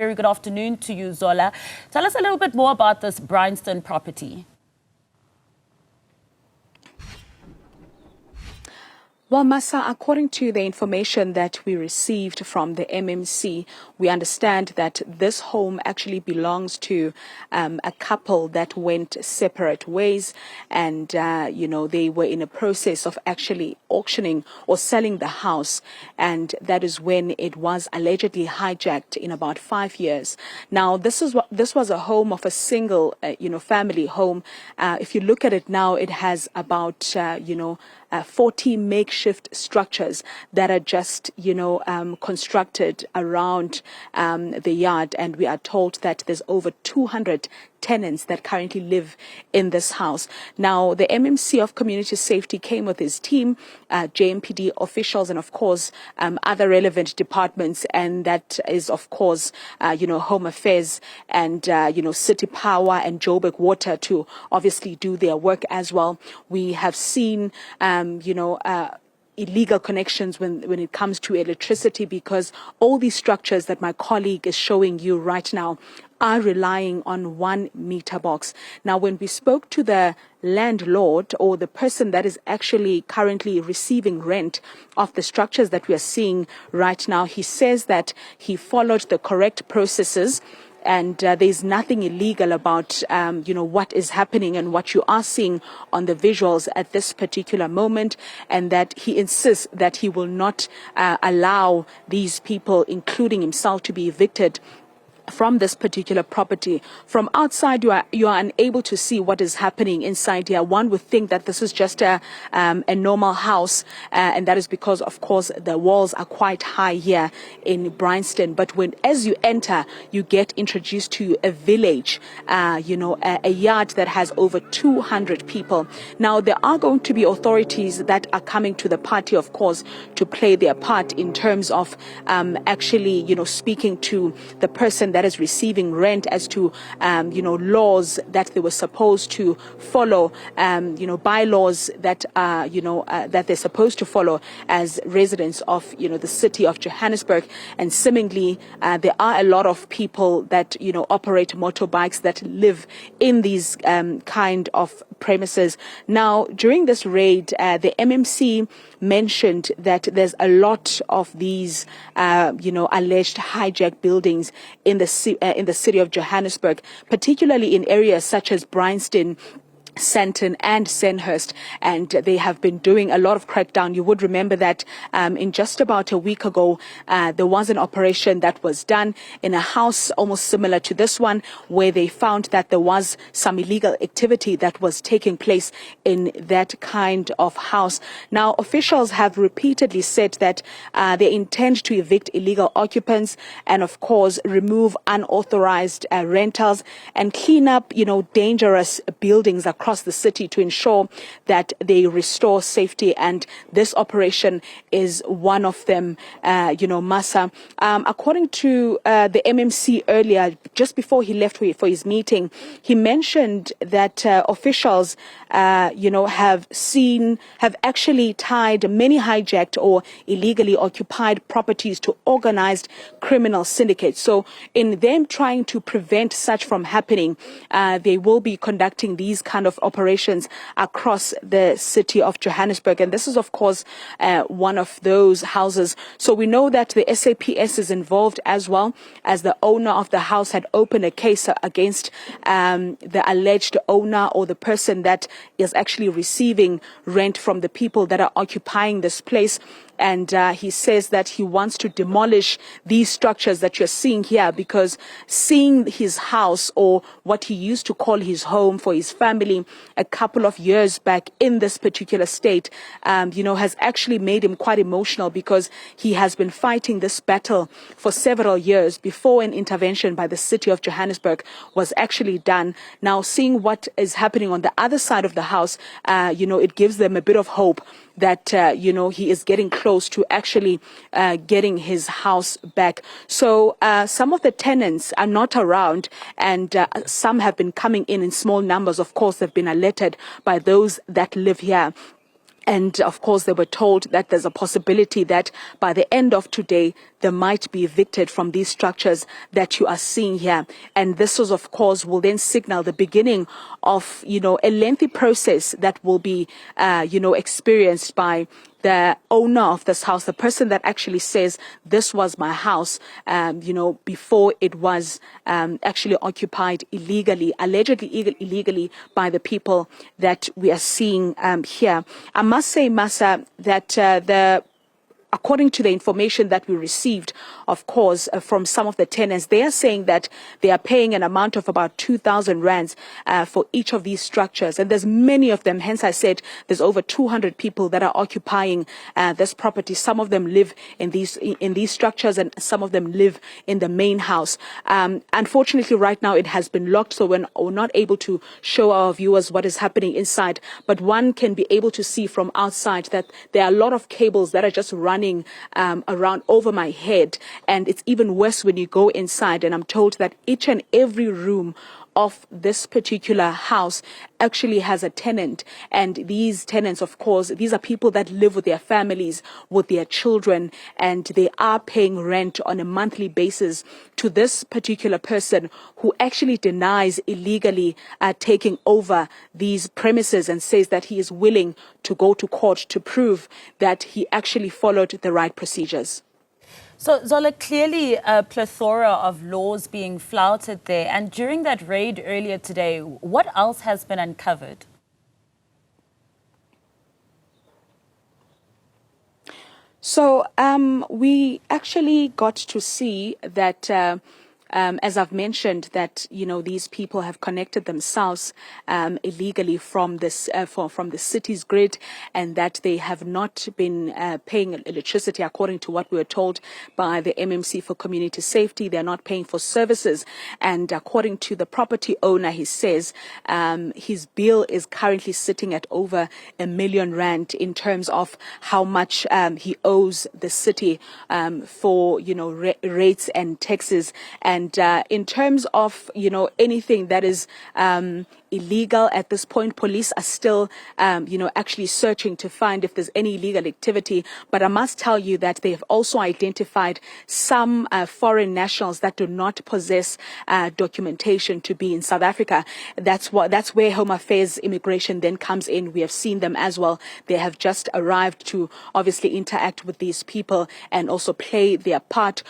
Very good afternoon to you, Zola. Tell us a little bit more about this Bryanston property. Well, Massa, according to the information that we received from the MMC, we understand that this home actually belongs to a couple that went separate ways, and they were in a process of actually auctioning or selling the house, and that is when it was allegedly hijacked in about 5 years. Now, this was a home of a single family home. If you look at it now, it has about 40 makeshift structures that are just, constructed around the yard. And we are told that there's over 200 tenants that currently live in this house. Now, the MMC of Community Safety came with his team, JMPD officials, and of course, other relevant departments. And that is, of course, Home Affairs and, City Power and Joburg Water to obviously do their work as well. We have seen, illegal connections when it comes to electricity, because all these structures that my colleague is showing you right now are relying on 1 meter box. Now, when we spoke to the landlord or the person that is actually currently receiving rent of the structures that we are seeing right now, he says that he followed the correct processes. And there's nothing illegal about, what is happening and what you are seeing on the visuals at this particular moment, and that he insists that he will not allow these people, including himself, to be evicted from this particular property. From outside, you are unable to see what is happening inside here. One would think that this is just a normal house, and that is because, of course, the walls are quite high here in Bryanston. But as you enter, you get introduced to a village, a yard that has over 200 people. Now, there are going to be authorities that are coming to the party, of course, to play their part in terms of speaking to the person that is receiving rent as to, laws that they were supposed to follow, bylaws that, that they're supposed to follow as residents of, the city of Johannesburg. And seemingly, there are a lot of people that, operate motorbikes that live in these kind of premises. Now, during this raid, the MMC mentioned that there's a lot of these, alleged hijacked buildings in the city of Johannesburg, particularly in areas such as Bryanston, Tenant and Sandhurst, and they have been doing a lot of crackdown. You would remember that in just about a week ago, there was an operation that was done in a house almost similar to this one, where they found that there was some illegal activity that was taking place in that kind of house. Now, officials have repeatedly said that they intend to evict illegal occupants and, of course, remove unauthorized rentals and clean up, dangerous buildings across the city to ensure that they restore safety, and this operation is one of them, Massa. According to the MMC earlier, just before he left for his meeting, he mentioned that officials, have actually tied many hijacked or illegally occupied properties to organized criminal syndicates. So in them trying to prevent such from happening, they will be conducting these kind of operations across the city of Johannesburg. And this is, of course, one of those houses. So we know that the SAPS is involved, as well as the owner of the house had opened a case against the alleged owner or the person that is actually receiving rent from the people that are occupying this place. And he says that he wants to demolish these structures that you're seeing here, because seeing his house, or what he used to call his home for his family a couple of years back, in this particular state, has actually made him quite emotional, because he has been fighting this battle for several years before an intervention by the city of Johannesburg was actually done. Now, seeing what is happening on the other side of the house, it gives them a bit of hope that, he is getting close to actually getting his house back. So some of the tenants are not around, and some have been coming in small numbers. Of course, they've been alerted by those that live here. And of course, they were told that there's a possibility that by the end of today, they might be evicted from these structures that you are seeing here. And this was, of course, will then signal the beginning of, a lengthy process that will be, experienced by the owner of this house, the person that actually says this was my house, before it was actually occupied illegally, allegedly illegally by the people that we are seeing here. I must say, Masa, that according to the information that we received, of course, from some of the tenants, they are saying that they are paying an amount of about 2,000 rands for each of these structures. And there's many of them. Hence, I said there's over 200 people that are occupying this property. Some of them live in these structures, and some of them live in the main house. Unfortunately, right now it has been locked, so we're not able to show our viewers what is happening inside. But one can be able to see from outside that there are a lot of cables that are just running around over my head, and it's even worse when you go inside. And I'm told that each and every room of this particular house actually has a tenant, and these tenants, of course, these are people that live with their families, with their children, and they are paying rent on a monthly basis to this particular person who actually denies illegally taking over these premises and says that he is willing to go to court to prove that he actually followed the right procedures. So, Zola, clearly a plethora of laws being flouted there. And during that raid earlier today, what else has been uncovered? So we actually got to see that, as I've mentioned, that these people have connected themselves illegally from this from the city's grid, and that they have not been paying electricity according to what we were told by the MMC for Community Safety. They're not paying for services, and according to the property owner, he says his bill is currently sitting at over R1 million in terms of how much he owes the city for rates and taxes. And in terms of, anything that is illegal at this point, police are still, actually searching to find if there's any illegal activity. But I must tell you that they have also identified some foreign nationals that do not possess documentation to be in South Africa. That's where Home Affairs Immigration then comes in. We have seen them as well. They have just arrived to obviously interact with these people and also play their part